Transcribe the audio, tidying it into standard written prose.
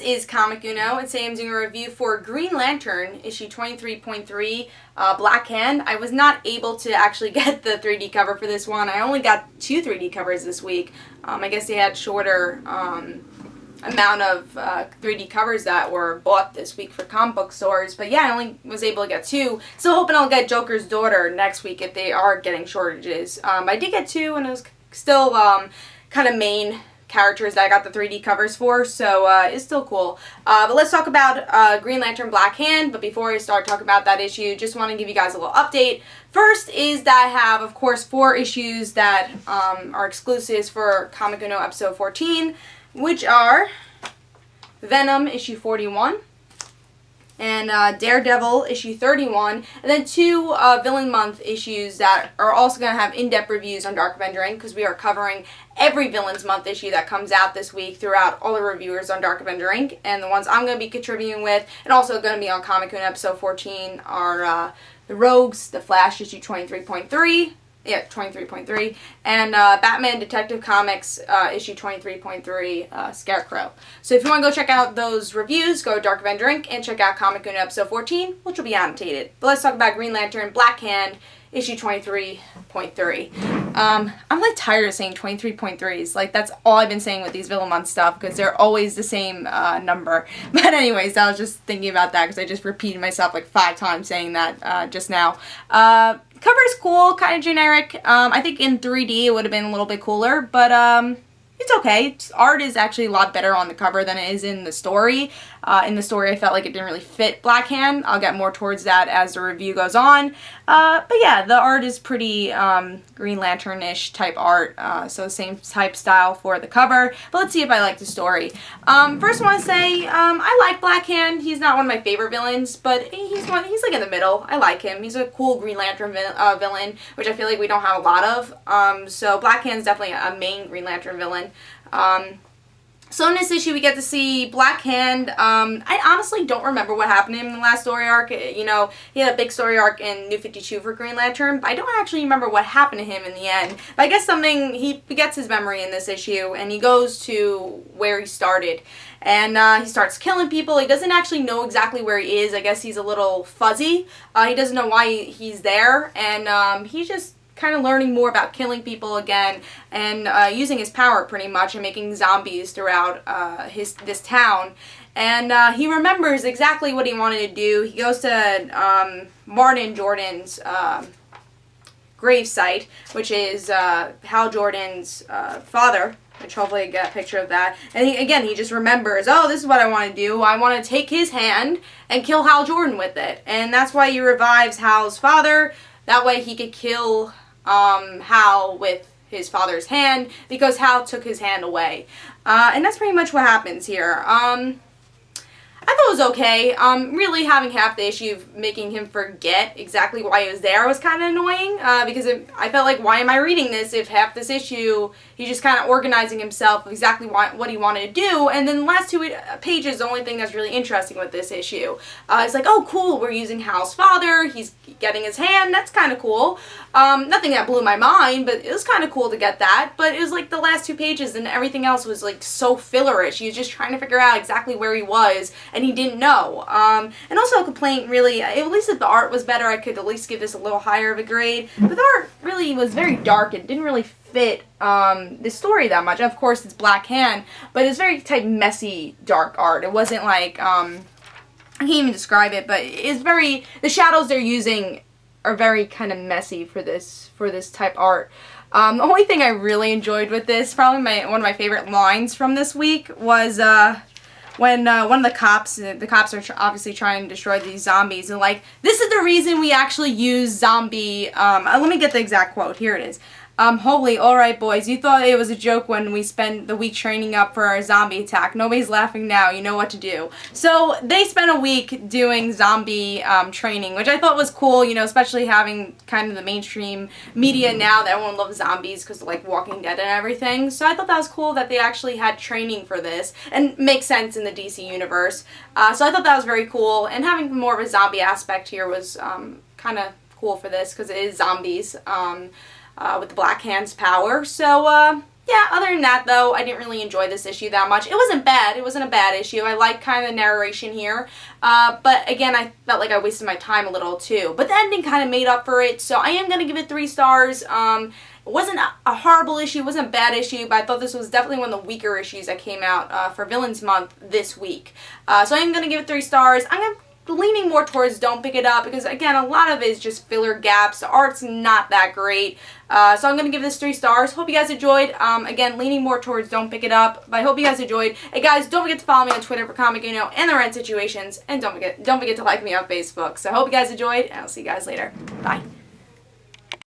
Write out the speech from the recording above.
This is Comic Uno, and today I'm doing a review for Green Lantern, issue 23.3, Black Hand. I was not able to actually get the 3D cover for this one. I only got 2 3D covers this week. I guess they had shorter amount of 3D covers that were bought this week for comic book stores. But yeah, I only was able to get 2. Still hoping I'll get Joker's Daughter next week if they are getting shortages. I did get 2, and it was still kind of main characters that I got the 3D covers for, so it's still cool. But let's talk about Green Lantern Black Hand. But before I start talking about that issue, just want to give you guys a little update. First is that I have, of course, 4 issues that are exclusives for Comic Uno episode 14, which are Venom issue 41, and Daredevil issue 31, and then 2 Villain Month issues that are also going to have in-depth reviews on Dark Avenger Inc. because we are covering every Villains Month issue that comes out this week throughout all the reviewers on Dark Avenger Inc. And the ones I'm going to be contributing with, and also going to be on Comic Uno episode 14, are The Rogues, The Flash issue 23.3, yeah, 23.3, and Batman Detective Comics issue 23.3, Scarecrow. So if you want to go check out those reviews, go to Dark Avenger Inc. and check out Comic Uno episode 14, which will be annotated. But let's talk about Green Lantern Black Hand issue 23.3. I'm like tired of saying 23.3s. Like, that's all I've been saying with these Villain Month stuff because they're always the same number. But anyways, I was just thinking about that because I just repeated myself like 5 times saying that just now. Cover is cool, kind of generic. I think in 3D it would have been a little bit cooler, but it's okay. Art is actually a lot better on the cover than it is in the story. In the story, I felt like it didn't really fit Black Hand. I'll get more towards that as the review goes on. But yeah, the art is pretty Green Lantern-ish type art, so same type style for the cover. But let's see if I like the story. First I want to say, I like Black Hand. He's not one of my favorite villains, but he's like in the middle. I like him. He's a cool Green Lantern villain, which I feel like we don't have a lot of. So Black Hand's definitely a main Green Lantern villain. So in this issue we get to see Black Hand. I honestly don't remember what happened to him in the last story arc. You know, he had a big story arc in New 52 for Green Lantern, but I don't actually remember what happened to him in the end. But I guess he gets his memory in this issue, and he goes to where he started. And he starts killing people. He doesn't actually know exactly where he is. I guess he's a little fuzzy. He doesn't know why he's there, and he's just kind of learning more about killing people again and using his power pretty much and making zombies throughout this town. And he remembers exactly what he wanted to do. He goes to Martin Jordan's gravesite, which is Hal Jordan's father, which hopefully I get a picture of that. And he just remembers, oh, this is what I want to do. I want to take his hand and kill Hal Jordan with it. And that's why he revives Hal's father. That way he could kill Hal with his father's hand, because Hal took his hand away. And that's pretty much what happens here. I thought it was okay. Really having half the issue of making him forget exactly why he was there was kind of annoying, because I felt like, why am I reading this if half this issue he's just kind of organizing himself exactly what he wanted to do, and then the last 2 pages, the only thing that's really interesting with this issue is like, oh cool, we're using Hal's father, he's getting his hand, that's kind of cool. Nothing that blew my mind, but it was kind of cool to get that, but it was like the last 2 pages and everything else was like so fillerish. He was just trying to figure out exactly where he was, and he didn't know. And also a complaint, really, at least if the art was better, I could at least give this a little higher of a grade, but the art really was very dark and didn't really fit the story that much. Of course, it's Black Hand, but it's very type messy, dark art. It wasn't like, I can't even describe it, but it's very, the shadows they're using are very kind of messy for this type art. The only thing I really enjoyed with this, probably one of my favorite lines from this week, was when one of the cops are obviously trying to destroy these zombies, and like, this is the reason we actually use zombie, let me get the exact quote, here it is. Holy, alright boys, you thought it was a joke when we spent the week training up for our zombie attack. Nobody's laughing now, you know what to do. So they spent a week doing zombie training, which I thought was cool, you know, especially having kind of the mainstream media now that everyone loves zombies because of like Walking Dead and everything. So I thought that was cool that they actually had training for this, and makes sense in the DC universe. So I thought that was very cool, and having more of a zombie aspect here was kind of cool for this because it is zombies. With the Black Hand's power. So, yeah, other than that, though, I didn't really enjoy this issue that much. It wasn't bad. It wasn't a bad issue. I like kind of the narration here. But again, I felt like I wasted my time a little, too. But the ending kind of made up for it, so I am going to give it 3 stars. It wasn't a horrible issue. It wasn't a bad issue, but I thought this was definitely one of the weaker issues that came out for Villains Month this week. So I am going to give it 3 stars. I'm leaning more towards don't pick it up because, again, a lot of it is just filler gaps. The art's not that great. So I'm going to give this 3 stars. Hope you guys enjoyed. Again, leaning more towards don't pick it up. But I hope you guys enjoyed. Hey, guys, don't forget to follow me on Twitter for Comic Uno and the Rent Situations. And don't forget to like me on Facebook. So I hope you guys enjoyed, and I'll see you guys later. Bye.